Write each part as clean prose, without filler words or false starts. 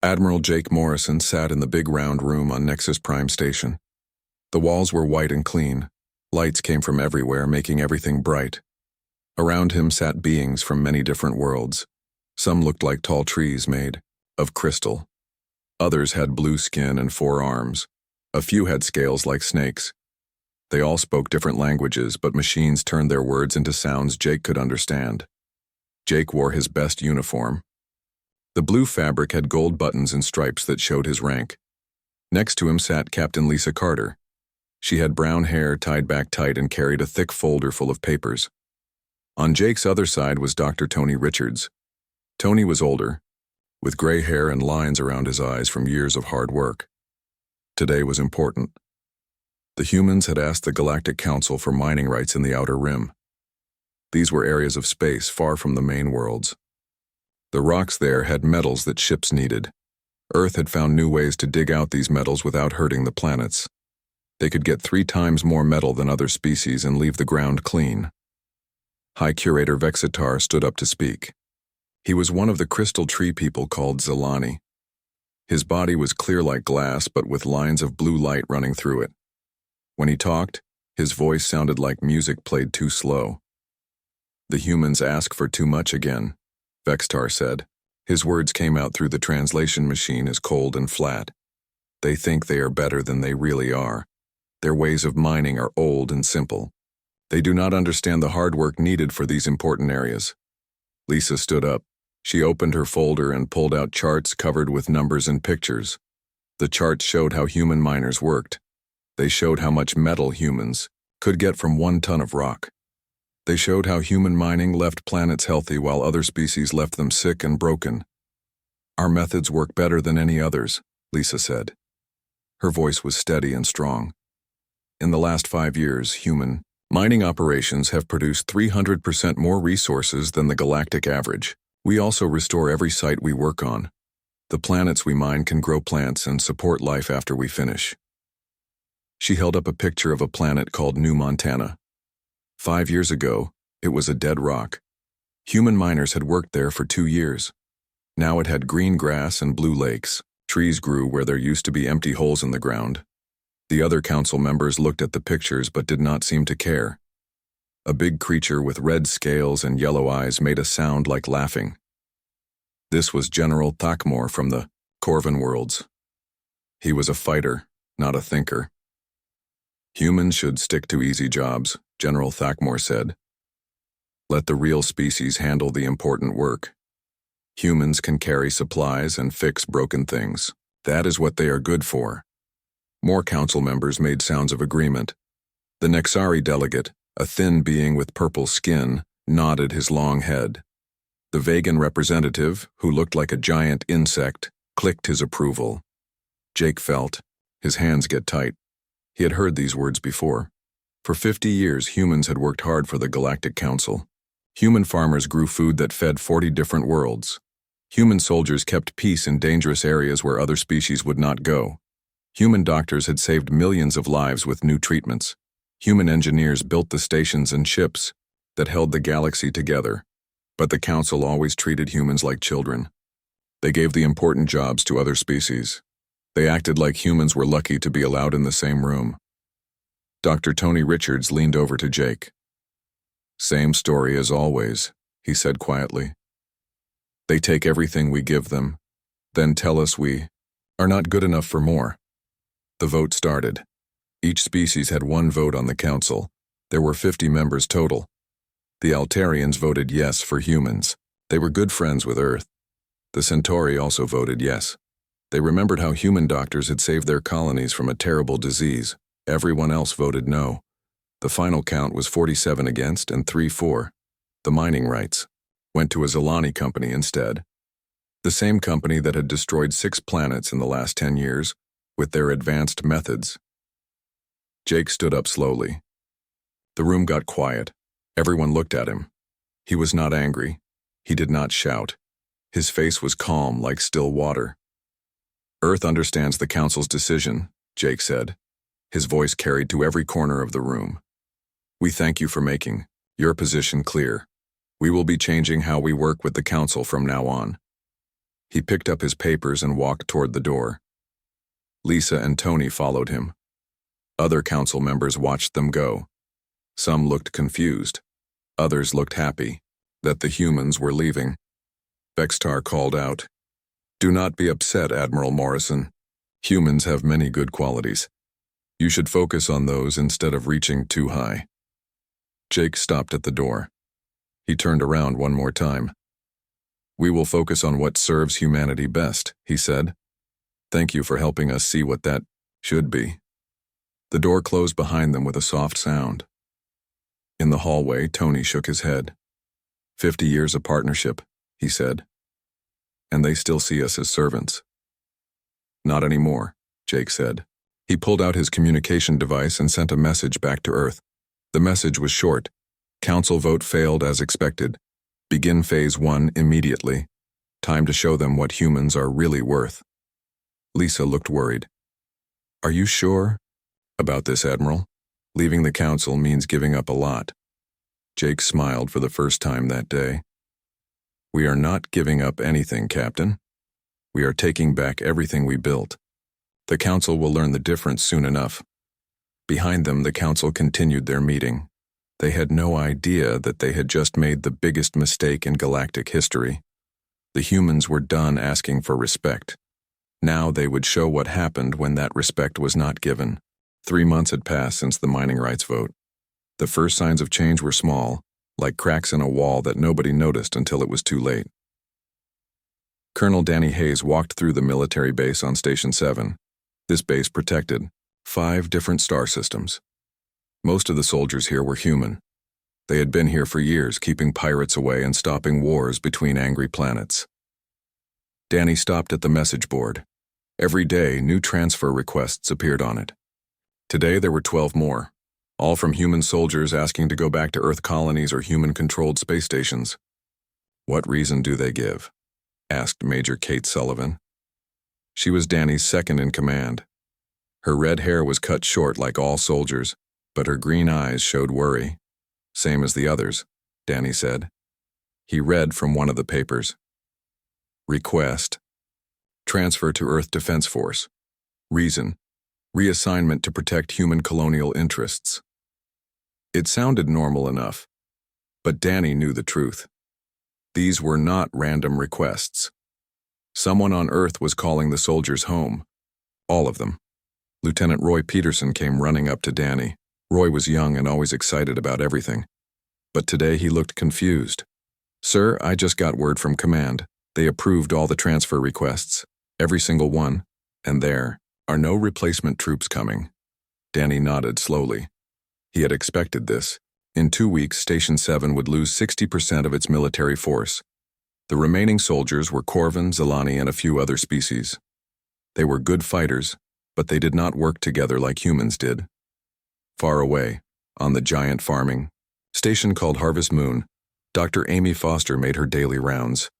Admiral Jake Morrison sat in the big round room on Nexus Prime Station. The walls were white and clean. Lights came from everywhere, making everything bright. Around him sat beings from many different worlds. Some looked like tall trees made of crystal. Others had blue skin and 4 arms. A few had scales like snakes. They all spoke different languages, but machines turned their words into sounds Jake could understand. Jake wore his best uniform. The blue fabric had gold buttons and stripes that showed his rank. Next to him sat Captain Lisa Carter. She had brown hair tied back tight and carried a thick folder full of papers. On Jake's other side was Dr. Tony Richards. Tony was older, with gray hair and lines around his eyes from years of hard work. Today was important. The humans had asked the Galactic Council for mining rights in the Outer Rim. These were areas of space far from the main worlds. The rocks there had metals that ships needed. Earth had found new ways to dig out these metals without hurting the planets. They could get 3 times more metal than other species and leave the ground clean. High Curator Vexitar stood up to speak. He was one of the crystal tree people called Zelani. His body was clear like glass, but with lines of blue light running through it. When he talked, his voice sounded like music played too slow. "The humans ask for too much again," Vexitar said. His words came out through the translation machine as cold and flat. "They think they are better than they really are. Their ways of mining are old and simple. They do not understand the hard work needed for these important areas." Lisa stood up. She opened her folder and pulled out charts covered with numbers and pictures. The charts showed how human miners worked. They showed how much metal humans could get from 1 ton of rock. They showed how human mining left planets healthy while other species left them sick and broken. "Our methods work better than any others," Lisa said. Her voice was steady and strong. "In the last 5 years, human mining operations have produced 300% more resources than the galactic average. We also restore every site we work on. The planets we mine can grow plants and support life after we finish." She held up a picture of a planet called New Montana. 5 years ago, it was a dead rock. Human miners had worked there for 2 years. Now it had green grass and blue lakes. Trees grew where there used to be empty holes in the ground. The other council members looked at the pictures but did not seem to care. A big creature with red scales and yellow eyes made a sound like laughing. This was General Thakmor from the Corvin worlds. He was a fighter, not a thinker. "Humans should stick to easy jobs," General Thakmor said. "Let the real species handle the important work. Humans can carry supplies and fix broken things. That is what they are good for." More council members made sounds of agreement. The Nexari delegate, a thin being with purple skin, nodded his long head. The Vegan representative, who looked like a giant insect, clicked his approval. Jake felt his hands get tight. He had heard these words before. For 50 years, humans had worked hard for the Galactic Council. Human farmers grew food that fed 40 different worlds. Human soldiers kept peace in dangerous areas where other species would not go. Human doctors had saved millions of lives with new treatments. Human engineers built the stations and ships that held the galaxy together. But the Council always treated humans like children. They gave the important jobs to other species. They acted like humans were lucky to be allowed in the same room. Dr. Tony Richards leaned over to Jake. "Same story as always," he said quietly. "They take everything we give them, then tell us we are not good enough for more." The vote started. Each species had 1 vote on the council. There were 50 members total. The Altarians voted yes for humans. They were good friends with Earth. The Centauri also voted yes. They remembered how human doctors had saved their colonies from a terrible disease. Everyone else voted no. The final count was 47 against and 3 for. The mining rights went to a Zelani company instead. The same company that had destroyed 6 planets in the last 10 years with their advanced methods. Jake stood up slowly. The room got quiet. Everyone looked at him. He was not angry. He did not shout. His face was calm like still water. "Earth understands the Council's decision," Jake said. His voice carried to every corner of the room. "We thank you for making your position clear. We will be changing how we work with the Council from now on." He picked up his papers and walked toward the door. Lisa and Tony followed him. Other council members watched them go. Some looked confused. Others looked happy that the humans were leaving. Vextar called out, "Do not be upset, Admiral Morrison. Humans have many good qualities. You should focus on those instead of reaching too high." Jake stopped at the door. He turned around one more time. "We will focus on what serves humanity best," he said. "Thank you for helping us see what that should be." The door closed behind them with a soft sound. In the hallway, Tony shook his head. 50 years of partnership, he said. And they still see us as servants. Not anymore, Jake said. He pulled out his communication device and sent a message back to Earth. The message was short. Council vote failed as expected. Begin Phase 1 immediately. Time to show them what humans are really worth. Lisa looked worried. "Are you sure about this, Admiral? Leaving the council means giving up a lot." Jake smiled for the first time that day. "We are not giving up anything, Captain. We are taking back everything we built. The council will learn the difference soon enough." Behind them, the council continued their meeting. They had no idea that they had just made the biggest mistake in galactic history. The humans were done asking for respect. Now they would show what happened when that respect was not given. 3 months had passed since the mining rights vote. The first signs of change were small, like cracks in a wall that nobody noticed until it was too late. Colonel Danny Hayes walked through the military base on Station 7. This base protected 5 different star systems. Most of the soldiers here were human. They had been here for years, keeping pirates away and stopping wars between angry planets. Danny stopped at the message board. Every day, new transfer requests appeared on it. Today there were 12 more, all from human soldiers asking to go back to Earth colonies or human-controlled space stations. "What reason do they give?" asked Major Kate Sullivan. She was Danny's second in command. Her red hair was cut short like all soldiers, but her green eyes showed worry. "Same as the others," Danny said. He read from one of the papers. Request: transfer to Earth Defense Force. Reason: reassignment to protect human colonial interests. It sounded normal enough, but Danny knew the truth. These were not random requests. Someone on Earth was calling the soldiers home. All of them. Lieutenant Roy Peterson came running up to Danny. Roy was young and always excited about everything. But today he looked confused. "Sir, I just got word from command. They approved all the transfer requests, every single one, and there are no replacement troops coming." Danny nodded slowly. He had expected this. In 2 weeks, Station 7 would lose 60% of its military force. The remaining soldiers were Corvin, Zilani, and a few other species. They were good fighters, but they did not work together like humans did. Far away, on the giant farming station called Harvest Moon, Dr. Amy Foster made her daily rounds.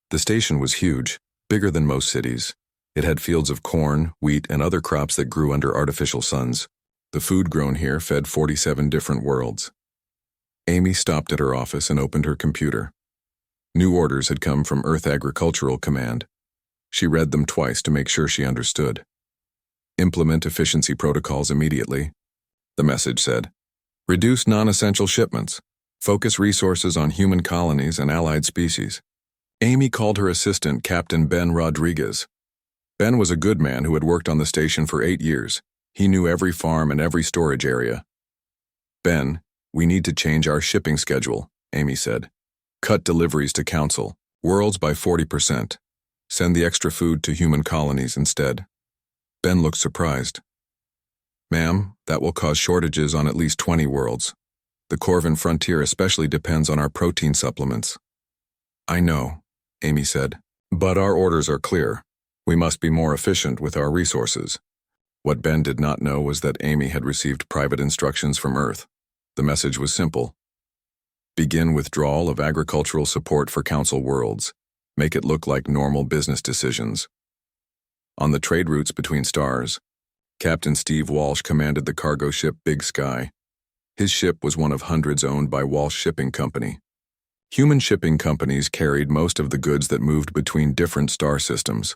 The station was huge, bigger than most cities. It had fields of corn, wheat, and other crops that grew under artificial suns. The food grown here fed 47 different worlds. Amy stopped at her office and opened her computer. New orders had come from Earth Agricultural Command. She read them twice to make sure she understood. "Implement efficiency protocols immediately," the message said. "Reduce non-essential shipments. Focus resources on human colonies and allied species." Amy called her assistant Captain Ben Rodriguez. Ben was a good man who had worked on the station for 8 years. He knew every farm and every storage area. "Ben, we need to change our shipping schedule," Amy said. "Cut deliveries to Council, worlds by 40%. Send the extra food to human colonies instead." Ben looked surprised. "Ma'am, that will cause shortages on at least 20 worlds. The Corvin frontier especially depends on our protein supplements." "I know," Amy said, "but our orders are clear. We must be more efficient with our resources." What Ben did not know was that Amy had received private instructions from Earth. The message was simple. Begin withdrawal of agricultural support for Council worlds. Make it look like normal business decisions. On the trade routes between stars, Captain Steve Walsh commanded the cargo ship Big Sky. His ship was one of hundreds owned by Walsh Shipping Company. Human shipping companies carried most of the goods that moved between different star systems.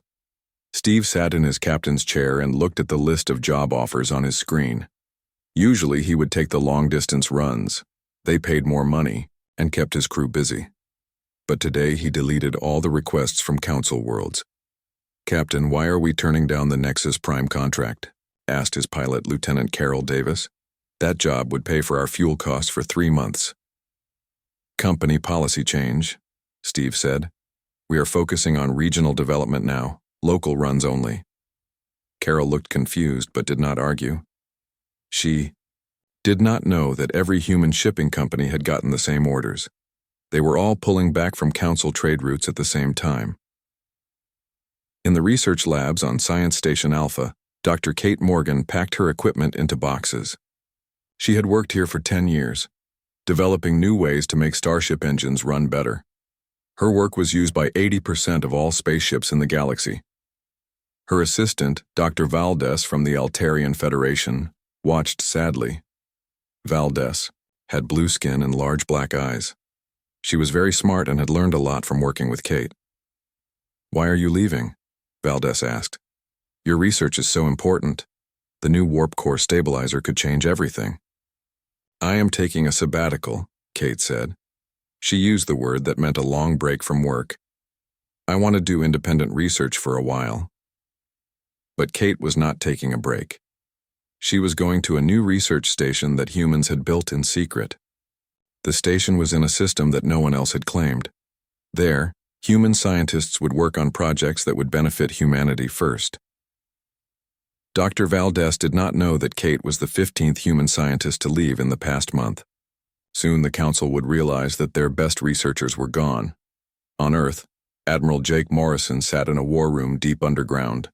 Steve sat in his captain's chair and looked at the list of job offers on his screen. Usually he would take the long-distance runs. They paid more money and kept his crew busy. But today he deleted all the requests from Council worlds. "Captain, why are we turning down the Nexus Prime contract?" asked his pilot, Lieutenant Carol Davis. "That job would pay for our fuel costs for 3 months." "Company policy change," Steve said. "We are focusing on regional development now, local runs only." Carol looked confused but did not argue. She did not know that every human shipping company had gotten the same orders. They were all pulling back from Council trade routes at the same time. In the research labs on Science Station Alpha, Dr. Kate Morgan packed her equipment into boxes. She had worked here for 10 years, developing new ways to make starship engines run better. Her work was used by 80% of all spaceships in the galaxy. Her assistant, Dr. Valdez from the Altarian Federation, watched sadly. Valdez had blue skin and large black eyes. She was very smart and had learned a lot from working with Kate. "Why are you leaving?" Valdez asked. "Your research is so important. The new warp core stabilizer could change everything." "I am taking a sabbatical," Kate said. She used the word that meant a long break from work. "I want to do independent research for a while." But Kate was not taking a break. She was going to a new research station that humans had built in secret. The station was in a system that no one else had claimed. There, human scientists would work on projects that would benefit humanity first. Dr. Valdez did not know that Kate was the 15th human scientist to leave in the past month. Soon the Council would realize that their best researchers were gone. On Earth, Admiral Jake Morrison sat in a war room deep underground.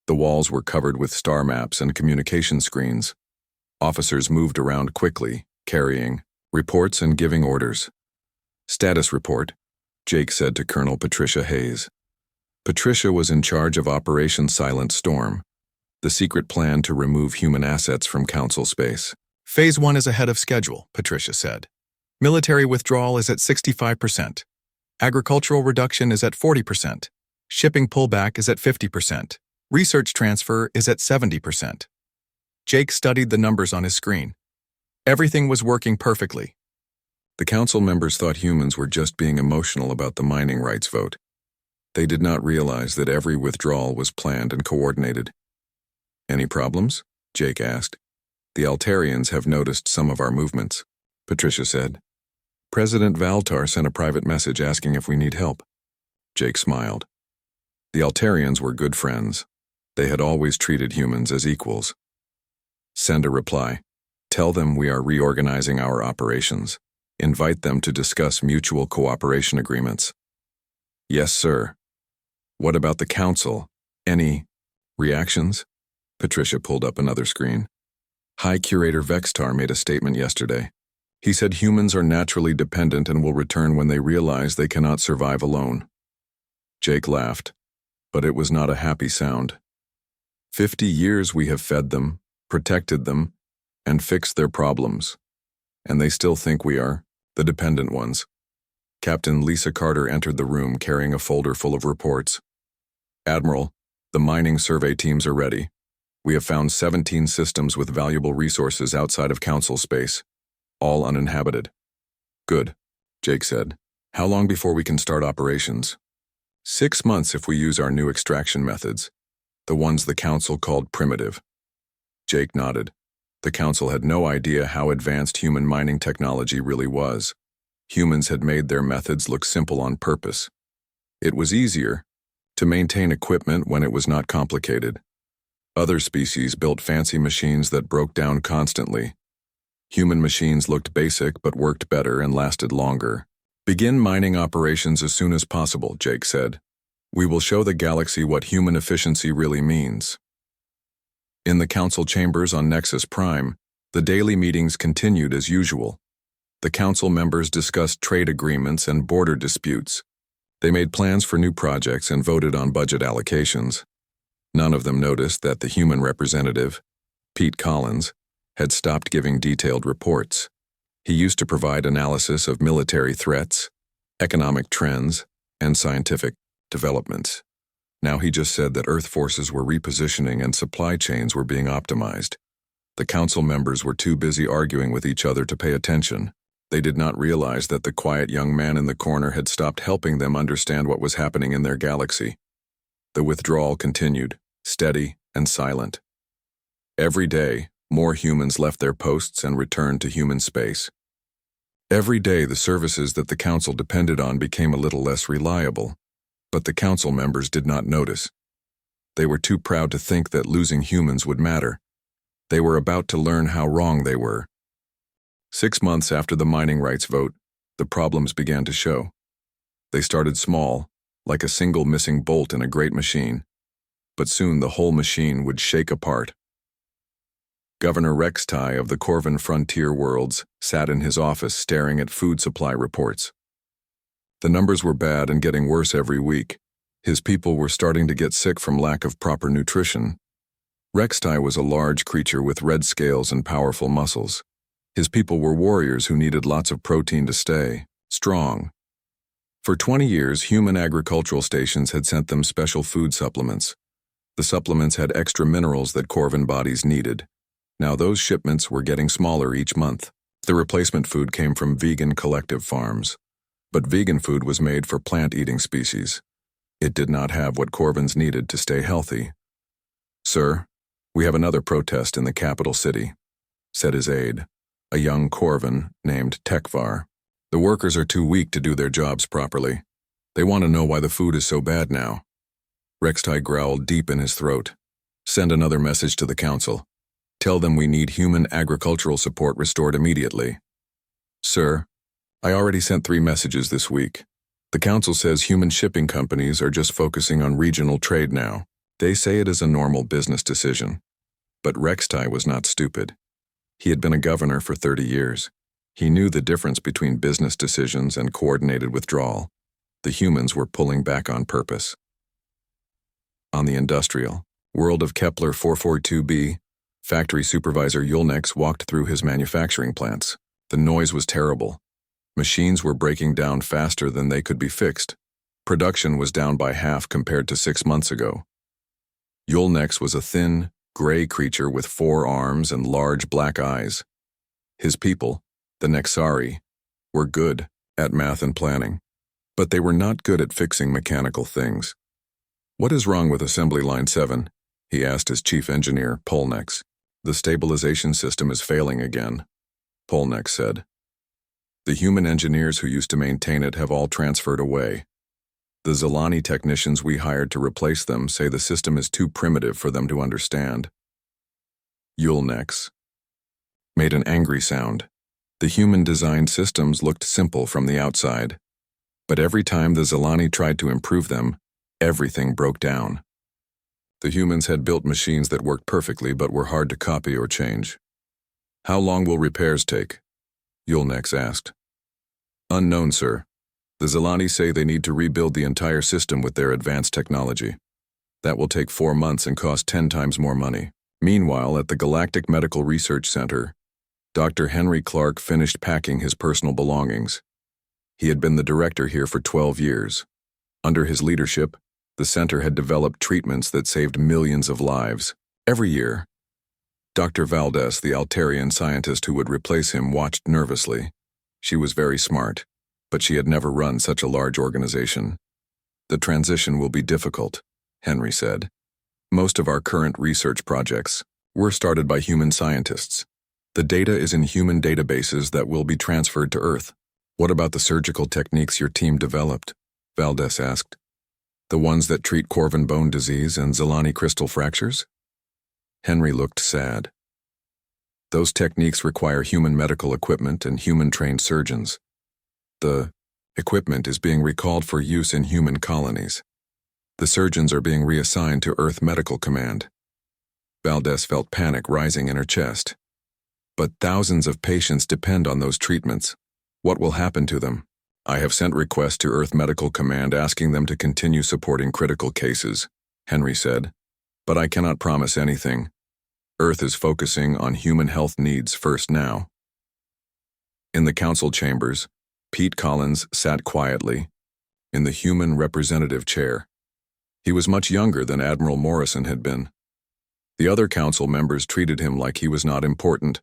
The walls were covered with star maps and communication screens. Officers moved around quickly, carrying reports and giving orders. "Status report," Jake said to Colonel Patricia Hayes. Patricia was in charge of Operation Silent Storm, the secret plan to remove human assets from Council space. "Phase 1 is ahead of schedule," Patricia said. "Military withdrawal is at 65%. Agricultural reduction is at 40%. Shipping pullback is at 50%. Research transfer is at 70%. Jake studied the numbers on his screen. Everything was working perfectly. The Council members thought humans were just being emotional about the mining rights vote. They did not realize that every withdrawal was planned and coordinated. "Any problems?" Jake asked. "The Altarians have noticed some of our movements," Patricia said. "President Valtar sent a private message asking if we need help." Jake smiled. The Altarians were good friends. They had always treated humans as equals. "Send a reply. Tell them we are reorganizing our operations. Invite them to discuss mutual cooperation agreements." "Yes, sir." "What about the Council? Any reactions?" Patricia pulled up another screen. High Curator Vextar made a statement yesterday. He said humans are naturally dependent and will return when they realize they cannot survive alone. Jake laughed, but it was not a happy sound. 50 years we have fed them, protected them, and fixed their problems. And they still think we are the dependent ones. Captain Lisa Carter entered the room carrying a folder full of reports. "Admiral, the mining survey teams are ready. We have found 17 systems with valuable resources outside of Council space, all uninhabited." "Good," Jake said. "How long before we can start operations?" 6 months if we use our new extraction methods, the ones the Council called primitive. Jake nodded. The Council had no idea how advanced human mining technology really was. Humans had made their methods look simple on purpose. It was easier to maintain equipment when it was not complicated. Other species built fancy machines that broke down constantly. Human machines looked basic but worked better and lasted longer. "Begin mining operations as soon as possible," Jake said. "We will show the galaxy what human efficiency really means." In the Council chambers on Nexus Prime, the daily meetings continued as usual. The Council members discussed trade agreements and border disputes. They made plans for new projects and voted on budget allocations. None of them noticed that the human representative, Pete Collins, had stopped giving detailed reports. He used to provide analysis of military threats, economic trends, and scientific developments. Now he just said that Earth forces were repositioning and supply chains were being optimized. The council members were too busy arguing with each other to pay attention. They did not realize that the quiet young man in the corner had stopped helping them understand what was happening in their galaxy. The withdrawal continued, steady and silent. Every day, more humans left their posts and returned to human space. Every day, the services that the council depended on became a little less reliable, but the council members did not notice. They were too proud to think that losing humans would matter. They were about to learn how wrong they were. 6 months after the mining rights vote, the problems began to show. They started small, like a single missing bolt in a great machine, but soon the whole machine would shake apart. Governor Rextai of the Corvin Frontier Worlds sat in his office staring at food supply reports. The numbers were bad and getting worse every week. His people were starting to get sick from lack of proper nutrition. Rextai was a large creature with red scales and powerful muscles. His people were warriors who needed lots of protein to stay strong. For 20 years, human agricultural stations had sent them special food supplements. The supplements had extra minerals that Corvin bodies needed. Now those shipments were getting smaller each month. The replacement food came from vegan collective farms. But vegan food was made for plant-eating species. It did not have what Corvins needed to stay healthy. "Sir, we have another protest in the capital city," said his aide, a young Corvin named Tekvar. "The workers are too weak to do their jobs properly. They want to know why the food is so bad now." Rextai growled deep in his throat. "Send another message to the council. Tell them we need human agricultural support restored immediately." "Sir, I already sent 3 messages this week. The council says human shipping companies are just focusing on regional trade now. They say it is a normal business decision." But Rextai was not stupid. He had been a governor for 30 years. He knew the difference between business decisions and coordinated withdrawal. The humans were pulling back on purpose. On the industrial world of Kepler 442b, factory supervisor Yulnex walked through his manufacturing plants. The noise was terrible. Machines were breaking down faster than they could be fixed. Production was down by half compared to 6 months ago. Yulnex was a thin, gray creature with 4 arms and large black eyes. His people, the Nexari, were good at math and planning, but they were not good at fixing mechanical things. "What is wrong with Assembly Line 7? He asked his chief engineer, Polnex. "The stabilization system is failing again," Polnex said. "The human engineers who used to maintain it have all transferred away. The Zelani technicians we hired to replace them say the system is too primitive for them to understand." Yulnex made an angry sound. The human-designed systems looked simple from the outside, but every time the Zelani tried to improve them, everything broke down. The humans had built machines that worked perfectly but were hard to copy or change. "How long will repairs take?" Yulnex asked. "Unknown, sir. The Zelani say they need to rebuild the entire system with their advanced technology. That will take 4 months and cost 10 times more money." Meanwhile, at the Galactic Medical Research Center, Dr. Henry Clark finished packing his personal belongings. He had been the director here for 12 years. Under his leadership, the center had developed treatments that saved millions of lives. Every year, Dr. Valdez, the Altarian scientist who would replace him, watched nervously. She was very smart, but she had never run such a large organization. "The transition will be difficult," Henry said. "Most of our current research projects were started by human scientists. The data is in human databases that will be transferred to Earth." "What about the surgical techniques your team developed?" Valdez asked. "The ones that treat Corvin bone disease and Zelani crystal fractures?" Henry looked sad. "Those techniques require human medical equipment and human-trained surgeons. The equipment is being recalled for use in human colonies. The surgeons are being reassigned to Earth Medical Command." Valdez felt panic rising in her chest. "But thousands of patients depend on those treatments. What will happen to them?" "I have sent requests to Earth Medical Command asking them to continue supporting critical cases," Henry said. "But I cannot promise anything. Earth is focusing on human health needs first now." In the council chambers, Pete Collins sat quietly in the human representative chair. He was much younger than Admiral Morrison had been. The other council members treated him like he was not important.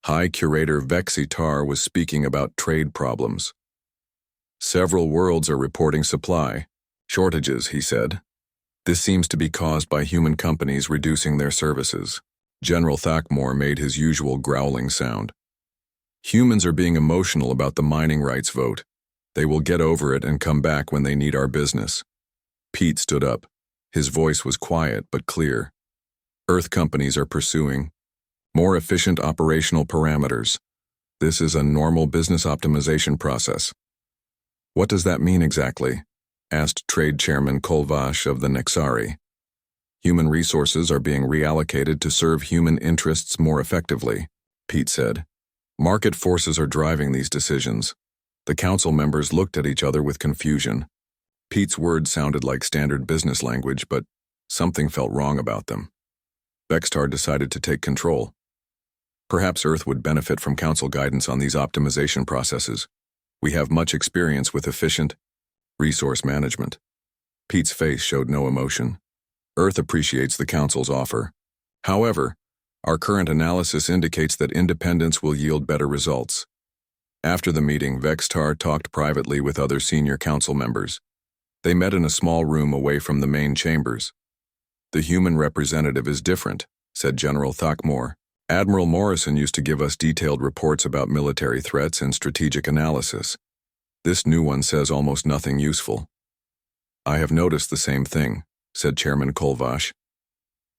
High Curator Vexy Tar was speaking about trade problems. Several worlds are reporting supply shortages, he said. This seems to be caused by human companies reducing their services. General Thakmore made his usual growling sound. Humans are being emotional about the mining rights vote. They will get over it and come back when they need our business. Pete stood up. His voice was quiet but clear. Earth companies are pursuing more efficient operational parameters. This is a normal business optimization process. What does that mean exactly? Asked Trade Chairman Kolvash of the Nexari. Human resources are being reallocated to serve human interests more effectively, Pete said. Market forces are driving these decisions. The council members looked at each other with confusion. Pete's words sounded like standard business language, but something felt wrong about them. Vextar decided to take control. Perhaps Earth would benefit from council guidance on these optimization processes. We have much experience with efficient resource management. Pete's face showed no emotion. Earth appreciates the council's offer. However, our current analysis indicates that independence will yield better results. After the meeting, Vextar talked privately with other senior council members. They met in a small room away from the main chambers. The human representative is different, said General Thakmore. Admiral Morrison used to give us detailed reports about military threats and strategic analysis. This new one says almost nothing useful. I have noticed the same thing, said Chairman Kolvash.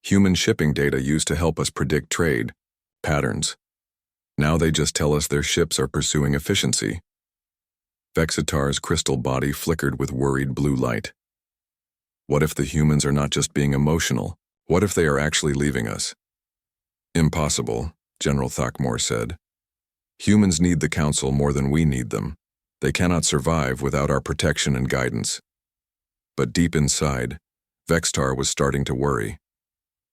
Human shipping data used to help us predict trade patterns. Now they just tell us their ships are pursuing efficiency. Vexitar's crystal body flickered with worried blue light. What if the humans are not just being emotional? What if they are actually leaving us? Impossible, General Thakmore said. Humans need the council more than we need them. They cannot survive without our protection and guidance. But deep inside, Vextar was starting to worry.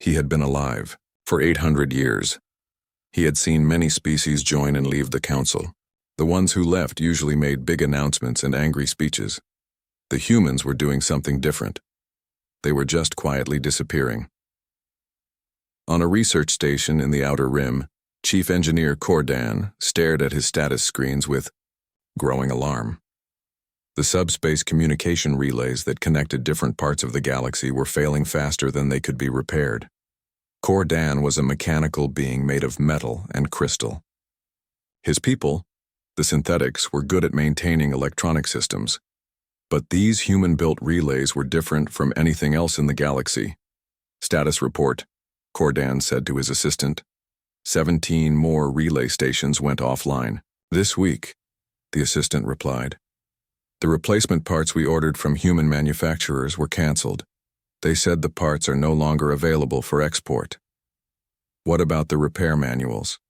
He had been alive for 800 years. He had seen many species join and leave the council. The ones who left usually made big announcements and angry speeches. The humans were doing something different. They were just quietly disappearing. On a research station in the Outer Rim, Chief Engineer Cordan stared at his status screens with growing alarm. The subspace communication relays that connected different parts of the galaxy were failing faster than they could be repaired. Cordan was a mechanical being made of metal and crystal. His people, the synthetics, were good at maintaining electronic systems, but these human-built relays were different from anything else in the galaxy. Status report, Cordan said to his assistant. 17 more relay stations went offline. This week, the assistant replied. The replacement parts we ordered from human manufacturers were canceled. They said the parts are no longer available for export. What about the repair manuals?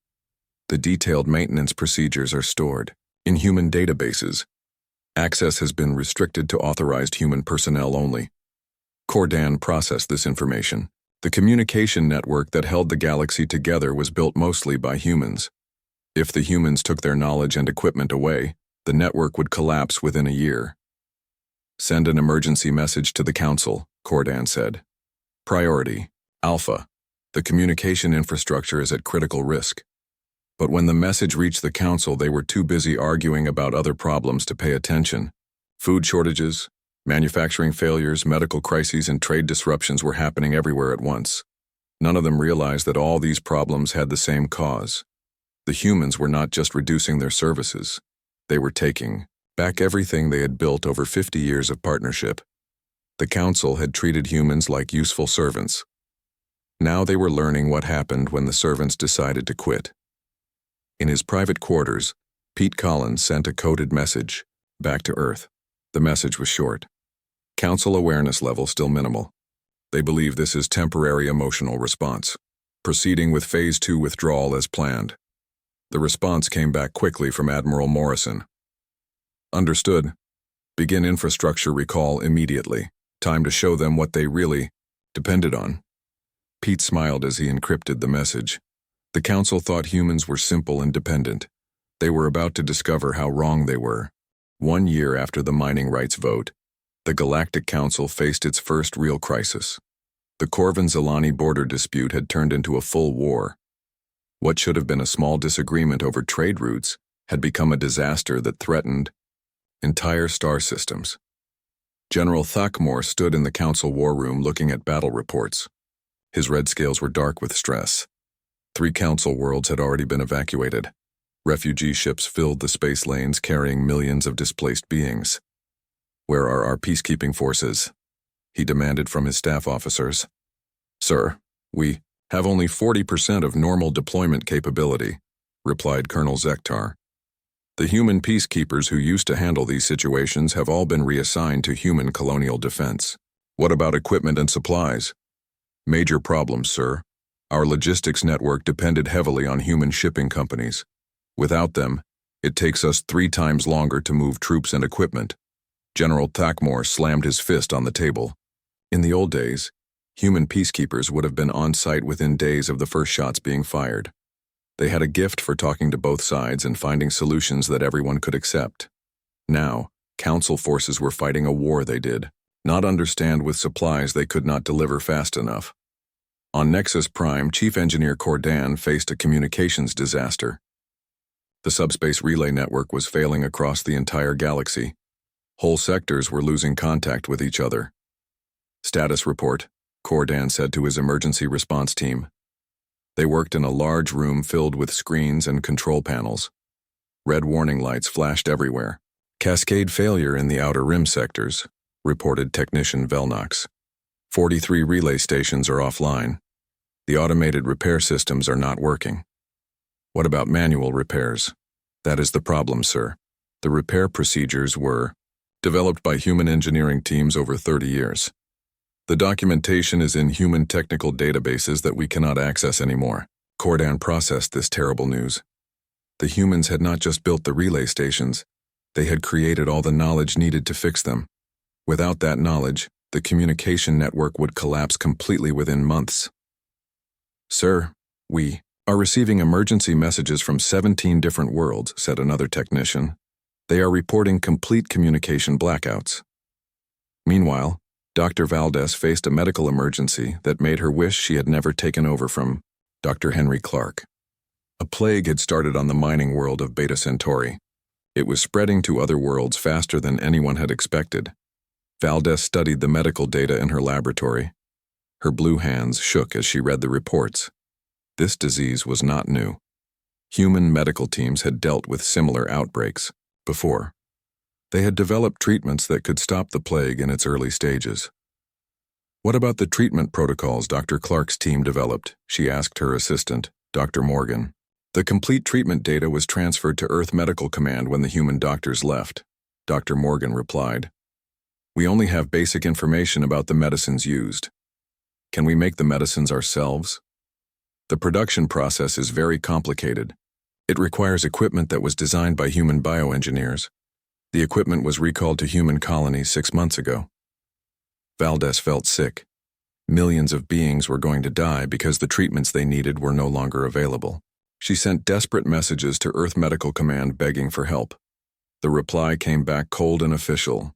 The detailed maintenance procedures are stored in human databases. Access has been restricted to authorized human personnel only. Cordan processed this information. The communication network that held the galaxy together was built mostly by humans. If the humans took their knowledge and equipment away, the network would collapse within a year. Send an emergency message to the council, Cordan said. Priority, Alpha. The communication infrastructure is at critical risk. But when the message reached the council, they were too busy arguing about other problems to pay attention. Food shortages, manufacturing failures, medical crises, and trade disruptions were happening everywhere at once. None of them realized that all these problems had the same cause. The humans were not just reducing their services. They were taking back everything they had built over 50 years of partnership. The council had treated humans like useful servants. Now they were learning what happened when the servants decided to quit. In his private quarters, Pete Collins sent a coded message back to Earth. The message was short. Council awareness level still minimal. They believe this is temporary emotional response. Proceeding with Phase 2 withdrawal as planned. The response came back quickly from Admiral Morrison. Understood. Begin infrastructure recall immediately. Time to show them what they really depended on. Pete smiled as he encrypted the message. The council thought humans were simple and dependent, They were about to discover how wrong they were. 1 year after the mining rights vote, the Galactic Council faced its first real crisis. The Corvin-Zilani border dispute had turned into a full war. What should have been a small disagreement over trade routes had become a disaster that threatened entire star systems. General Thakmor stood in the council war room looking at battle reports. His red scales were dark with stress. 3 council worlds had already been evacuated. Refugee ships filled the space lanes carrying millions of displaced beings. "Where are our peacekeeping forces?" he demanded from his staff officers. "Sir, we have only 40% of normal deployment capability," replied Colonel Zektar. "The human peacekeepers who used to handle these situations have all been reassigned to human colonial defense. What about equipment and supplies?" "Major problems, sir. Our logistics network depended heavily on human shipping companies. Without them, it takes us 3 times longer to move troops and equipment." General Thakmor slammed his fist on the table. In the old days, human peacekeepers would have been on site within days of the first shots being fired. They had a gift for talking to both sides and finding solutions that everyone could accept. Now, council forces were fighting a war they did not understand with supplies they could not deliver fast enough. On Nexus Prime, Chief Engineer Cordan faced a communications disaster. The subspace relay network was failing across the entire galaxy. Whole sectors were losing contact with each other. "Status report," Cordan said to his emergency response team. They worked in a large room filled with screens and control panels. Red warning lights flashed everywhere. "Cascade failure in the outer rim sectors," reported Technician Velnox. 43 relay stations are offline. The automated repair systems are not working. "What about manual repairs?" "That is the problem, sir. The repair procedures were developed by human engineering teams over 30 years. The documentation is in human technical databases that we cannot access anymore." Cordan processed this terrible news. The humans had not just built the relay stations, they had created all the knowledge needed to fix them. Without that knowledge, the communication network would collapse completely within months. "Sir, we are receiving emergency messages from 17 different worlds," said another technician. "They are reporting complete communication blackouts." Meanwhile, Dr. Valdez faced a medical emergency that made her wish she had never taken over from Dr. Henry Clark. A plague had started on the mining world of Beta Centauri. It was spreading to other worlds faster than anyone had expected. Valdez studied the medical data in her laboratory. Her blue hands shook as she read the reports. This disease was not new. Human medical teams had dealt with similar outbreaks before. They had developed treatments that could stop the plague in its early stages. "What about the treatment protocols Dr. Clark's team developed?" she asked her assistant, Dr. Morgan. "The complete treatment data was transferred to Earth Medical Command when the human doctors left," Dr. Morgan replied. "We only have basic information about the medicines used. Can we make the medicines ourselves?" "The production process is very complicated. It requires equipment that was designed by human bioengineers. The equipment was recalled to human colonies 6 months ago." Valdez felt sick. Millions of beings were going to die because the treatments they needed were no longer available. She sent desperate messages to Earth Medical Command begging for help. The reply came back cold and official.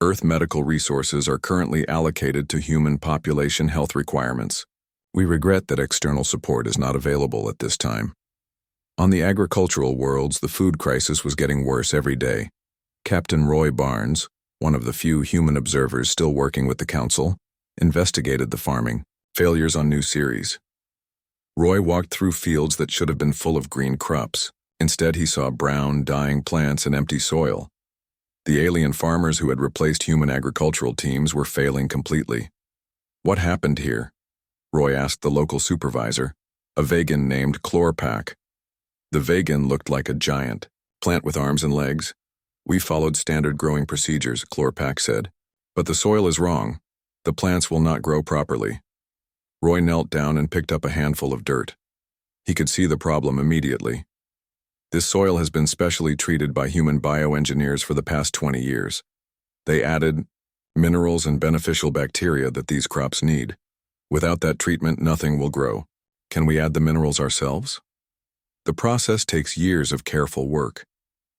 "Earth medical resources are currently allocated to human population health requirements. We regret that external support is not available at this time." On the agricultural worlds, the food crisis was getting worse every day. Captain Roy Barnes, one of the few human observers still working with the council, investigated the farming failures on new series. Roy walked through fields that should have been full of green crops. Instead, he saw brown, dying plants and empty soil. The alien farmers who had replaced human agricultural teams were failing completely. "What happened here?" Roy asked the local supervisor, a vegan named Chlorpak. The vegan looked like a giant plant with arms and legs. "We followed standard growing procedures," Chlorpak said. "But the soil is wrong. The plants will not grow properly." Roy knelt down and picked up a handful of dirt. He could see the problem immediately. "This soil has been specially treated by human bioengineers for the past 20 years. They added minerals and beneficial bacteria that these crops need. Without that treatment, nothing will grow. Can we add the minerals ourselves?" The process takes years of careful work.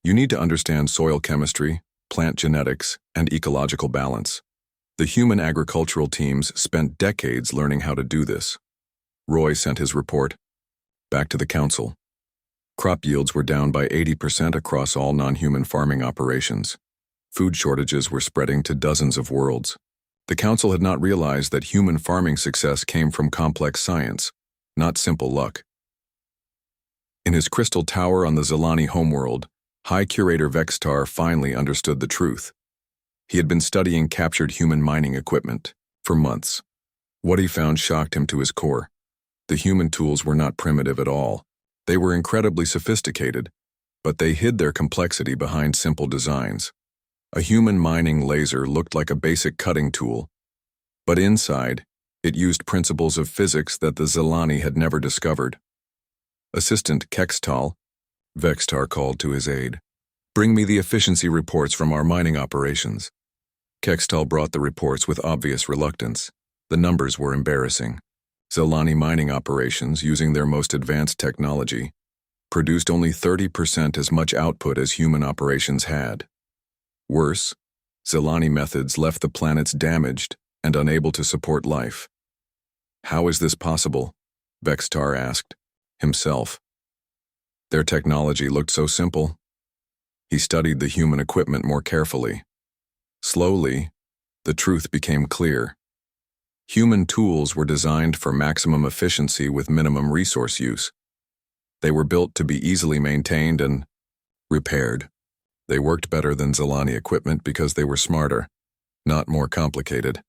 You need to understand soil chemistry, plant genetics, and ecological balance. The human agricultural teams spent decades learning how to do this. Roy sent his report back to the council. Crop yields were down by 80% across all non-human farming operations. Food shortages were spreading to dozens of worlds. The council had not realized that human farming success came from complex science, not simple luck. In his crystal tower on the Zelani homeworld, High Curator Vextar finally understood the truth. He had been studying captured human mining equipment for months. What he found shocked him to his core. The human tools were not primitive at all. They were incredibly sophisticated, but they hid their complexity behind simple designs. A human mining laser looked like a basic cutting tool, but inside, it used principles of physics that the Zelani had never discovered. Assistant Kextal, Vextar called to his aid. "Bring me the efficiency reports from our mining operations." Kextal brought the reports with obvious reluctance. The numbers were embarrassing. Zelani mining operations, using their most advanced technology, produced only 30% as much output as human operations had. Worse, Zelani methods left the planets damaged and unable to support life. How is this possible? Vextar asked himself. Their technology looked so simple. He studied the human equipment more carefully. Slowly, the truth became clear. Human tools were designed for maximum efficiency with minimum resource use. They were built to be easily maintained and repaired. They worked better than Zelani equipment because they were smarter, not more complicated.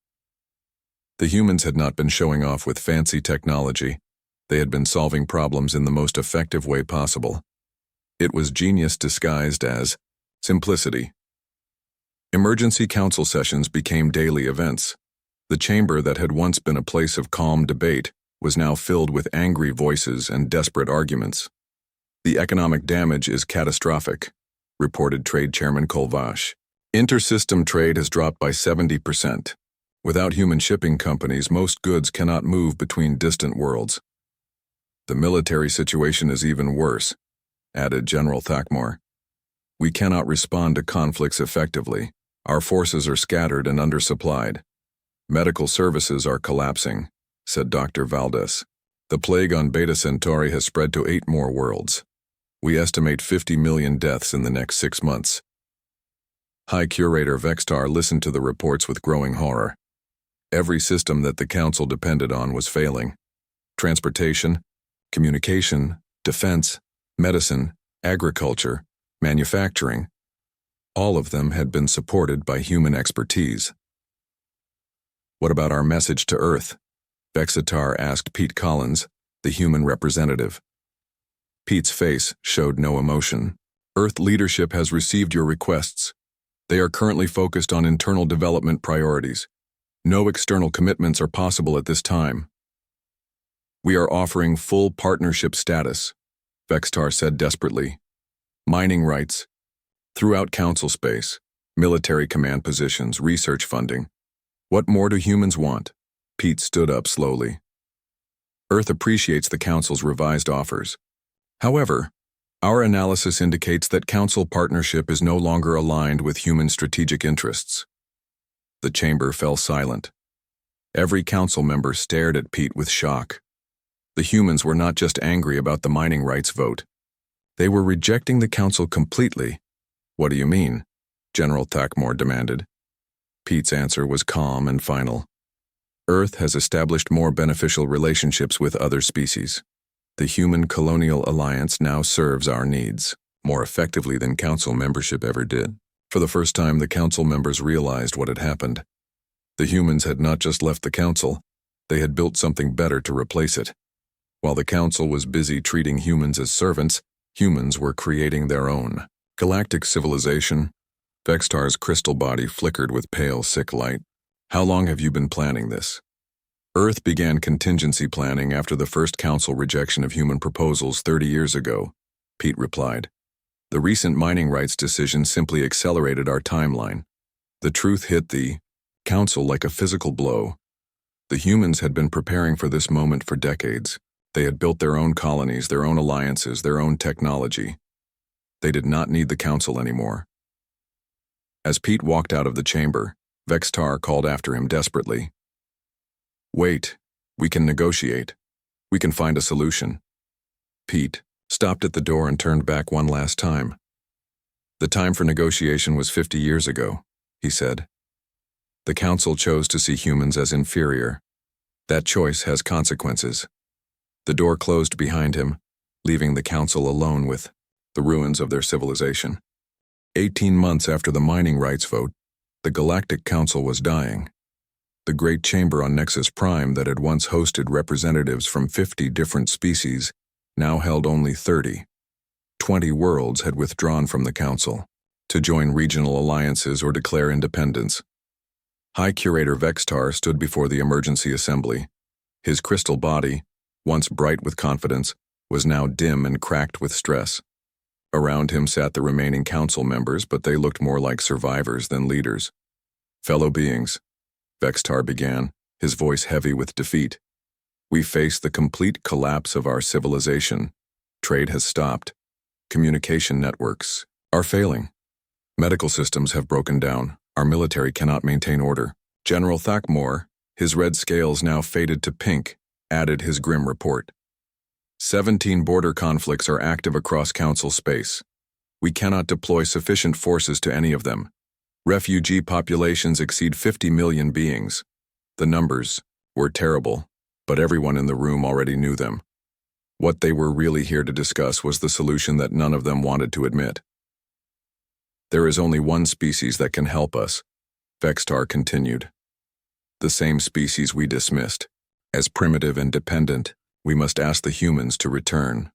The humans had not been showing off with fancy technology. They had been solving problems in the most effective way possible. It was genius disguised as simplicity. Emergency council sessions became daily events. The chamber that had once been a place of calm debate was now filled with angry voices and desperate arguments. "The economic damage is catastrophic," reported Trade Chairman Kolvash. "Inter-system trade has dropped by 70%. Without human shipping companies, most goods cannot move between distant worlds." "The military situation is even worse," added General Thakmore. "We cannot respond to conflicts effectively. Our forces are scattered and undersupplied. Medical services are collapsing," said Dr. Valdez. "The plague on Beta Centauri has spread to 8 more worlds. We estimate 50 million deaths in the next 6 months." High Curator Vextar listened to the reports with growing horror. Every system that the council depended on was failing. Transportation, communication, defense, medicine, agriculture, manufacturing. All of them had been supported by human expertise. "What about our message to Earth?" Vexitar asked Pete Collins, the human representative. Pete's face showed no emotion. "Earth leadership has received your requests. They are currently focused on internal development priorities. No external commitments are possible at this time." "We are offering full partnership status," Vextar said desperately. "Mining rights, throughout council space, military command positions, research funding. What more do humans want?" Pete stood up slowly. "Earth appreciates the council's revised offers. However, our analysis indicates that council partnership is no longer aligned with human strategic interests." The chamber fell silent. Every council member stared at Pete with shock. The humans were not just angry about the mining rights vote. They were rejecting the council completely. "What do you mean?" General Thakmore demanded. Pete's answer was calm and final. "Earth has established more beneficial relationships with other species. The Human Colonial Alliance now serves our needs more effectively than council membership ever did." For the first time, the council members realized what had happened. The humans had not just left the council, they had built something better to replace it. While the council was busy treating humans as servants, humans were creating their own galactic civilization. Vextar's crystal body flickered with pale, sick light. "How long have you been planning this?" "Earth began contingency planning after the first council rejection of human proposals 30 years ago," Pete replied. "The recent mining rights decision simply accelerated our timeline." The truth hit the council like a physical blow. The humans had been preparing for this moment for decades. They had built their own colonies, their own alliances, their own technology. They did not need the council anymore. As Pete walked out of the chamber, Vextar called after him desperately. "Wait, we can negotiate. We can find a solution." Pete stopped at the door and turned back one last time. "The time for negotiation was 50 years ago," he said. "The council chose to see humans as inferior. That choice has consequences." The door closed behind him, leaving the council alone with the ruins of their civilization. 18 months after the mining rights vote, the Galactic Council was dying. The great chamber on Nexus Prime that had once hosted representatives from 50 different species now held only 30. 20 worlds had withdrawn from the council to join regional alliances or declare independence. High Curator Vextar stood before the emergency assembly. His crystal body, once bright with confidence, was now dim and cracked with stress. Around him sat the remaining council members, but they looked more like survivors than leaders. "Fellow beings," Vextar began, his voice heavy with defeat. "We face the complete collapse of our civilization. Trade has stopped. Communication networks are failing. Medical systems have broken down. Our military cannot maintain order." General Thakmor, his red scales now faded to pink, added his grim report. 17 border conflicts are active across council space. We cannot deploy sufficient forces to any of them. Refugee populations exceed 50 million beings. The numbers were terrible, but everyone in the room already knew them. What they were really here to discuss was the solution that none of them wanted to admit. "There is only one species that can help us," Vextar continued. "The same species we dismissed. As primitive and dependent, we must ask the humans to return."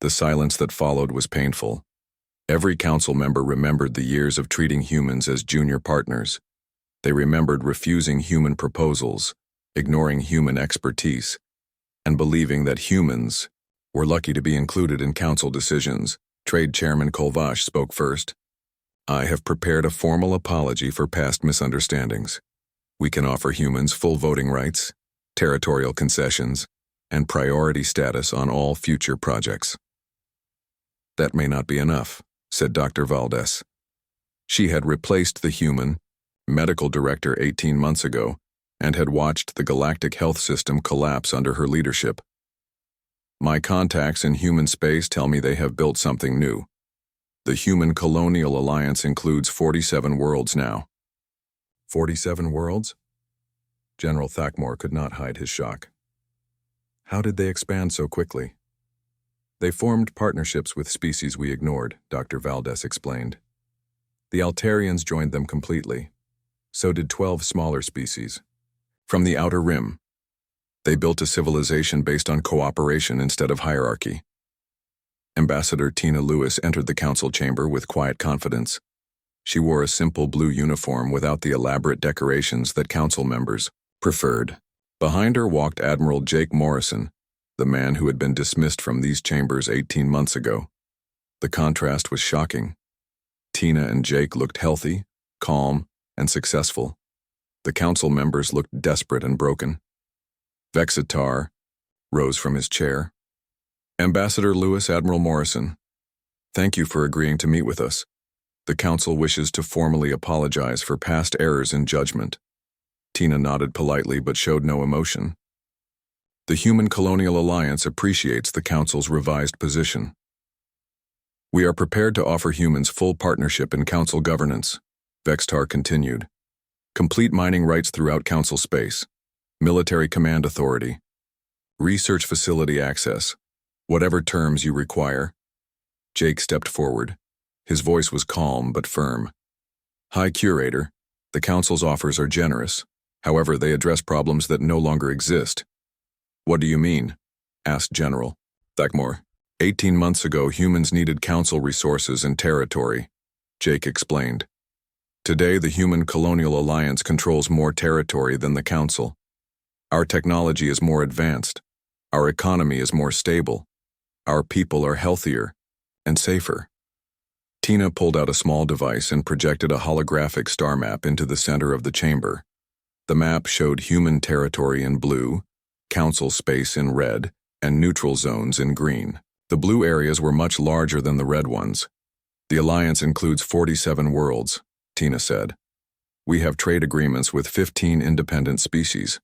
The silence that followed was painful. Every council member remembered the years of treating humans as junior partners. They remembered refusing human proposals, ignoring human expertise, and believing that humans were lucky to be included in council decisions. Trade Chairman Kolvash spoke first. "I have prepared a formal apology for past misunderstandings. We can offer humans full voting rights, territorial concessions, and priority status on all future projects." "That may not be enough," said Dr. Valdez. She had replaced the human medical director 18 months ago and had watched the galactic health system collapse under her leadership. "My contacts in human space tell me they have built something new. The Human Colonial Alliance includes 47 worlds now." 47 worlds? General Thakmor could not hide his shock. "How did they expand so quickly?" "They formed partnerships with species we ignored," Dr. Valdez explained. "The Altarians joined them completely. So did 12 smaller species. From the Outer Rim, they built a civilization based on cooperation instead of hierarchy." Ambassador Tina Lewis entered the council chamber with quiet confidence. She wore a simple blue uniform without the elaborate decorations that council members preferred. Behind her walked Admiral Jake Morrison, the man who had been dismissed from these chambers 18 months ago. The contrast was shocking. Tina and Jake looked healthy, calm, and successful. The council members looked desperate and broken. Vexitar rose from his chair. "Ambassador Lewis, Admiral Morrison, thank you for agreeing to meet with us. The council wishes to formally apologize for past errors in judgment." Tina nodded politely but showed no emotion. "The Human Colonial Alliance appreciates the council's revised position. We are prepared to offer humans full partnership in council governance," Vextar continued. "Complete mining rights throughout council space, military command authority, research facility access, whatever terms you require." Jake stepped forward. His voice was calm but firm. "High Curator, the council's offers are generous. However, they address problems that no longer exist." "What do you mean?" asked General Thakmor. 18 months ago, humans needed council resources and territory," Jake explained. "Today, the Human Colonial Alliance controls more territory than the council. Our technology is more advanced. Our economy is more stable. Our people are healthier and safer." Tina pulled out a small device and projected a holographic star map into the center of the chamber. The map showed human territory in blue, Council space in red and neutral zones in green. The blue areas were much larger than the red ones. The Alliance includes 47 worlds, Tina said. We have trade agreements with 15 independent species.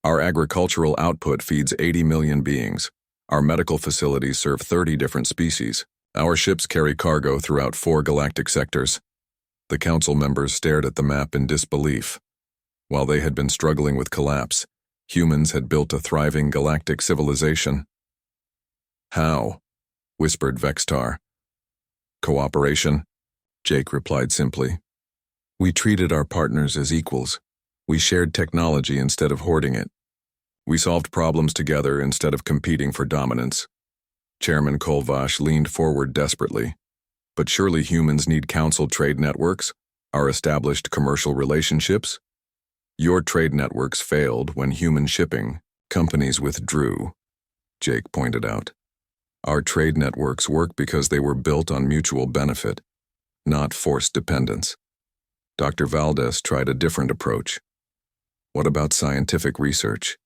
Our agricultural output feeds 80 million beings. Our medical facilities serve 30 different species. Our ships carry cargo throughout 4 galactic sectors. The Council members stared at the map in disbelief. While they had been struggling with collapse, humans had built a thriving galactic civilization. How? Whispered Vextar. Cooperation, Jake replied simply. We treated our partners as equals. We shared technology instead of hoarding it. We solved problems together instead of competing for dominance. Chairman Kolvash leaned forward desperately. But surely humans need council trade networks, our established commercial relationships? Your trade networks failed when human shipping companies withdrew, Jake pointed out. Our trade networks work because they were built on mutual benefit, not forced dependence. Dr. Valdez tried a different approach. What about scientific research?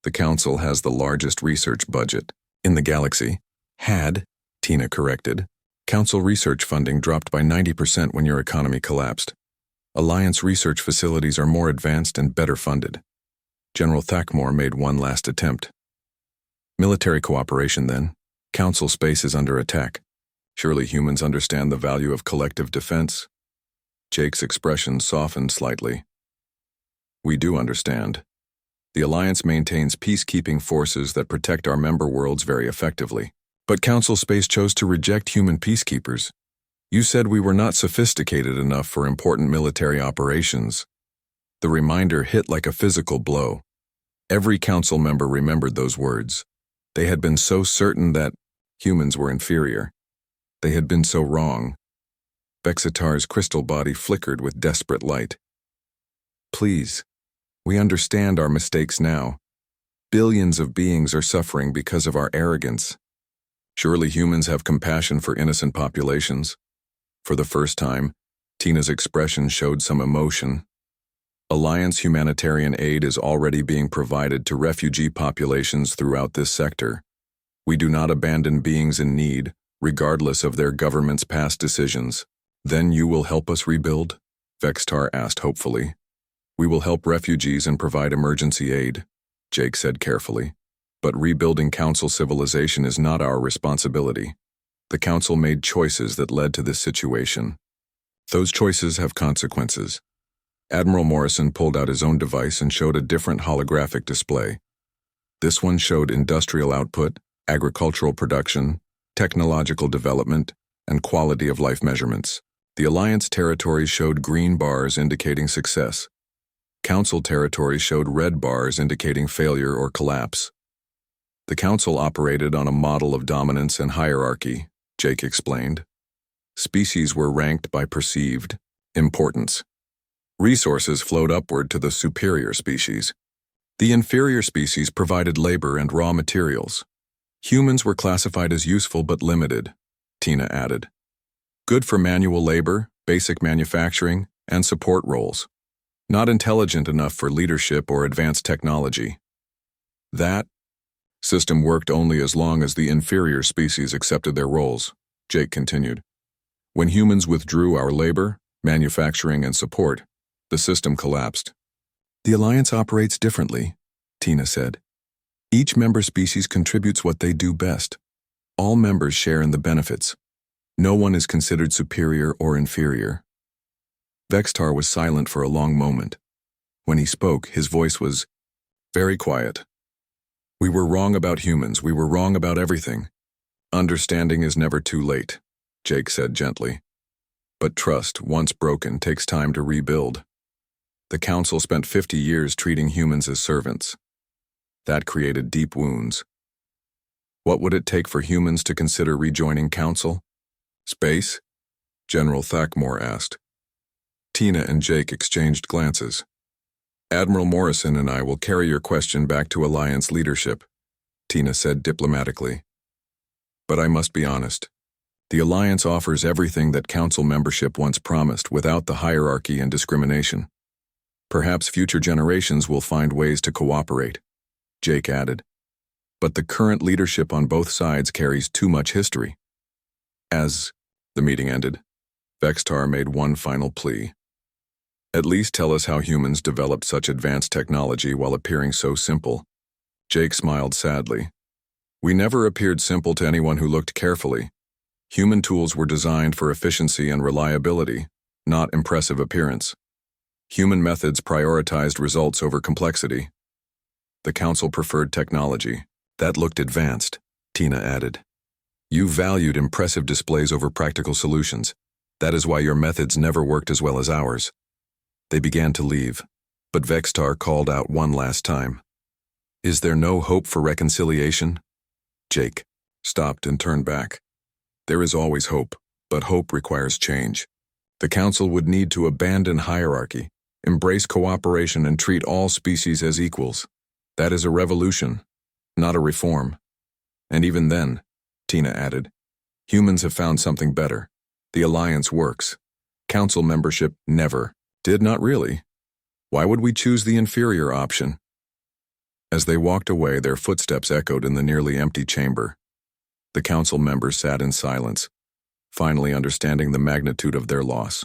The Council has the largest research budget in the galaxy. Had, Tina corrected. Council research funding dropped by 90% when your economy collapsed. Alliance research facilities are more advanced and better funded. General Thackmore made one last attempt. Military cooperation, then. Council space is under attack. Surely humans understand the value of collective defense. Jake's expression softened slightly. We do understand. The Alliance maintains peacekeeping forces that protect our member worlds very effectively. But Council space chose to reject human peacekeepers. You said we were not sophisticated enough for important military operations. The reminder hit like a physical blow. Every Council member remembered those words. They had been so certain that humans were inferior. They had been so wrong. Vexitar's crystal body flickered with desperate light. Please, we understand our mistakes now. Billions of beings are suffering because of our arrogance. Surely humans have compassion for innocent populations. For the first time, Tina's expression showed some emotion. Alliance humanitarian aid is already being provided to refugee populations throughout this sector. We do not abandon beings in need, regardless of their government's past decisions. Then you will help us rebuild? Vextar asked hopefully. We will help refugees and provide emergency aid, Jake said carefully. But rebuilding Council civilization is not our responsibility. The Council made choices that led to this situation. Those choices have consequences. Admiral Morrison pulled out his own device and showed a different holographic display. This one showed industrial output, agricultural production, technological development, and quality of life measurements. The Alliance territories showed green bars indicating success. Council territories showed red bars indicating failure or collapse. The Council operated on a model of dominance and hierarchy, Jake explained. Species were ranked by perceived importance. Resources flowed upward to the superior species. The inferior species provided labor and raw materials. Humans were classified as useful but limited, Tina added. Good for manual labor, basic manufacturing, and support roles. Not intelligent enough for leadership or advanced technology. That system worked only as long as the inferior species accepted their roles, Jake continued. When humans withdrew our labor, manufacturing, and support, the system collapsed. The Alliance operates differently, Tina said. Each member species contributes what they do best. All members share in the benefits. No one is considered superior or inferior. Vextar was silent for a long moment. When he spoke, his voice was very quiet. We were wrong about humans. We were wrong about everything. Understanding is never too late, Jake said gently. But trust, once broken, takes time to rebuild. The Council spent 50 years treating humans as servants. That created deep wounds. What would it take for humans to consider rejoining Council? Space? General Thackmore asked. Tina and Jake exchanged glances. Admiral Morrison and I will carry your question back to Alliance leadership, Tina said diplomatically. But I must be honest. The Alliance offers everything that Council membership once promised without the hierarchy and discrimination. Perhaps future generations will find ways to cooperate. Jake added. But the current leadership on both sides carries too much history. As the meeting ended, Vextar made one final plea. At least tell us how humans developed such advanced technology while appearing so simple. Jake smiled sadly. We never appeared simple to anyone who looked carefully. Human tools were designed for efficiency and reliability, not impressive appearance. Human methods prioritized results over complexity. The council preferred technology. That looked advanced, Tina added. You valued impressive displays over practical solutions. That is why your methods never worked as well as ours. They began to leave, but Vextar called out one last time. Is there no hope for reconciliation? Jake stopped and turned back. There is always hope, but hope requires change. The council would need to abandon hierarchy, embrace cooperation, and treat all species as equals. That is a revolution, not a reform. And even then, Tina added, humans have found something better. The alliance works. Council membership never did. Not really. Why would we choose the inferior option? As they walked away, their footsteps echoed in the nearly empty chamber. The council members sat in silence, finally understanding the magnitude of their loss.